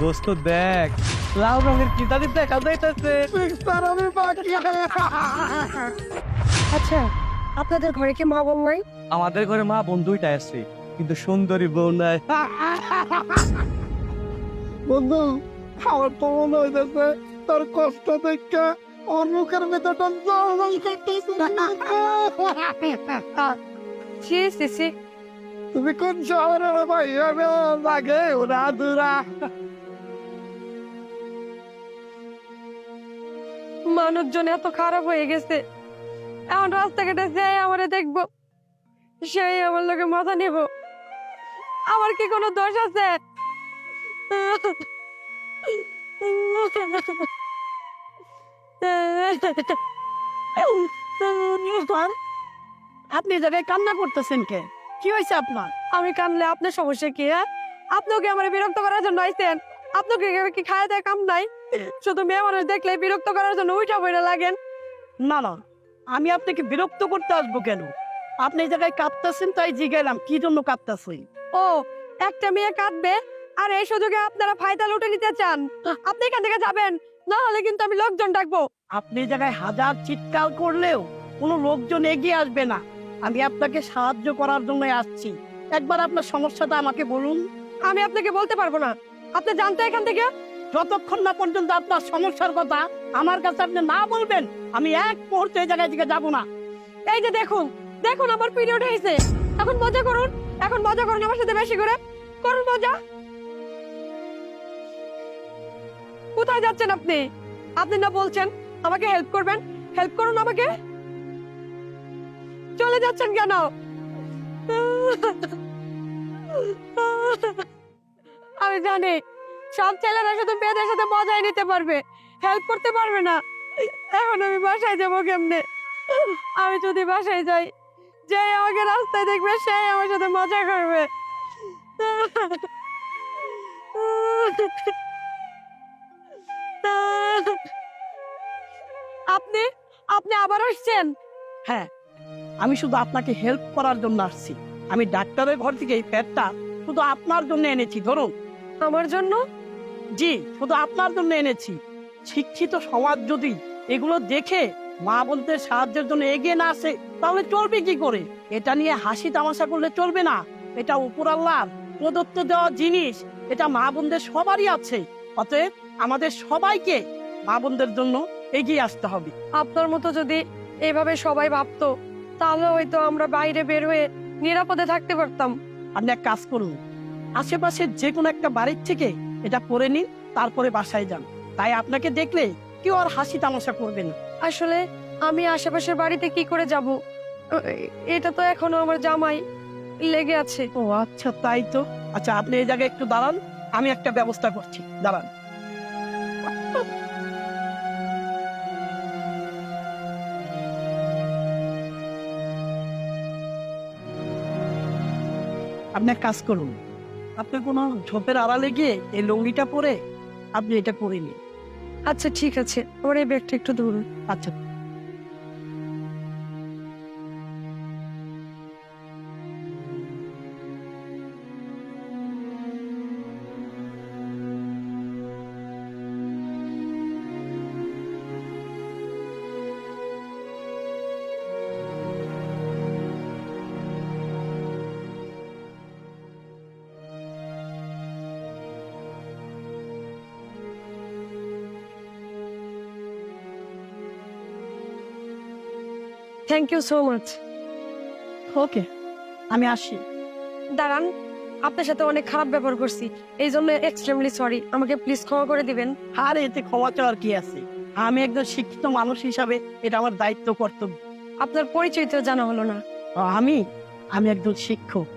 দোস্ত দেখ, লাল রঙের কিতাব দেখা যাইতেছে। আচ্ছা, আপনাদের ঘরে কি মা বোন নাই? আমাদের ঘরে মা বোন দুইটাই আছে, কিন্তু সুন্দরী বউ নাই। বন্ধু, আমার তো মনে হইতেছে তোর কষ্ট দেখে ওর মুখের ভেতরটা জল করতেছে। তুমি কোন শহরের ভাই লাগে ওরা দুরা? মানুষজন এত খারাপ হয়ে গেছে, এখন রাস্তাঘাটে যাই আমারে দেখবো, সেই আমার লোকে মাথা নেব। আমার কি কোনো দোষ আছে? আপনি জায়গায় কান্না করতেছেন কে? কি হয়েছে আপনার? আমি কানলে আপনার সমস্যা কি? হ্যাঁ, আপনাকে আমার বিরক্ত করার জন্য আইছেন? আপনাকে কি খায় দেয় কাম নাই? শুধু মেয়ে মানুষ দেখলে বিরক্ত করার জন্য উইটা বইটা লাগেন। না না, আমি আপনাকে বিরক্ত করতে আসবো কেন? আপনি এই জায়গায় কাঁদতেছেন তাই জিজ্ঞাসলাম কি জন্য কাঁদতেছেন। ও, একটা মেয়ে কাঁদবে আর এই সুযোগে আপনারা ফায়দা লুটে নিতে চান? আপনি এখান থেকে যাবেন, না হলে কিন্তু আমি লোকজন ডাকবো। আপনি এই জায়গায় হাজার চিৎকার করলেও কোনো লোকজন এগিয়ে আসবে না। আমি আপনাকে সাহায্য করার জন্য আসছি। একবার আপনার সমস্যাটা আমাকে বলুন। আমি আপনাকে বলতে পারবো না, আপনি জানতে এখান থেকে। যতক্ষণ না পর্যন্ত আপনার সমস্যার কথা আমার কাছে আপনি না বলবেন, আমি এক মুহূর্তে এই জায়গায় থেকে যাবো না। এই যে দেখুন, দেখুন আমার পিরিয়ড হয়েছে, এখন মজা করুন, এখন মজা করুন আমার সাথে বেশি করে করুন মজা। কোথায় যাচ্ছেন আপনি? আপনি না বলছেন আমাকে হেল্প করবেন? হেল্প করুন আমাকে। চলে যাচ্ছেন কেন? আমি জানি সব ছেলেরা শুধু মেয়েদের সাথে মজাই নিতে পারবে, হেল্প করতে পারবে না। এখন আমি বাসায় যাবো কেমনে? আমি যদি বাসায় যাই, যে আমাকে রাস্তায় দেখবে সেই আমার সাথে মজা করবে। আপনি আপনি আবার আসছেন? হ্যাঁ, আমি শুধু আপনাকে হেল্প করার জন্য আসছি। আমি ডাক্তারের ঘর থেকে এই প্যাডটা শুধু আপনার জন্য এনেছি, ধরুন। আমার জন্য? জি, শুধু আপনার জন্য এনেছি। শিক্ষিত সমাজ যদি এগুলো দেখে মা বলতে সাহায্যের জন্য এগিয়ে না আসে, তাহলে চলবে কি করে? এটা নিয়ে হাসি তামাশা করলে চলবে না। এটা উপর আল্লাহর প্রদত্ত দেওয়া জিনিস, এটা মা বোনদের সবারই আছে। অতএব আমাদের সবাইকে মা বোনদের জন্য এগিয়ে আসতে হবে। আপনার মতো যদি এভাবে সবাই ভাবতো, তাহলে হয়তো আমরা বাইরে বের হয়ে নিরাপদে থাকতে পারতাম। আপনি এক কাজ করুন, আশেপাশের যে কোনো একটা বাড়ির থেকে এটা পরে নিন, তারপরে বাসায় যান। তাই আপনাকে দেখলে কেউ আর হাসি তামাশা করবে না। আসলে আমি আশেপাশের বাড়িতে কি করে যাব? এটা তো এখনো আমার জামাই লেগে আছে। ও আচ্ছা, তাই তো। আচ্ছা, আপনি এই জায়গায় একটু দাঁড়ান, আমি একটা ব্যবস্থা করছি, দাঁড়ান। আপনি এক কাজ করুন, আপনি কোনো ঝোপের আড়ালে গিয়ে এই লুঙ্গিটা পরে আপনি এটা পরে নিন। আচ্ছা ঠিক আছে, আমার এই ব্যাগটা একটু ধরুন। আচ্ছা, থ্যাংক ইউ সো মাচ। ওকে, আমি আসি। দাঁড়ান, আপনার সাথে অনেক খারাপ ব্যবহার করছি, এই জন্য এক্সট্রিমলি সরি। আমাকে প্লিজ ক্ষমা করে দিবেন। আর এতে ক্ষমা চাওয়ার কি আছে? আমি একজন শিক্ষিত মানুষ হিসাবে এটা আমার দায়িত্ব, কর্তব্য। আপনার পরিচয় তো জানা হলো না। আমি আমি একজন শিক্ষক।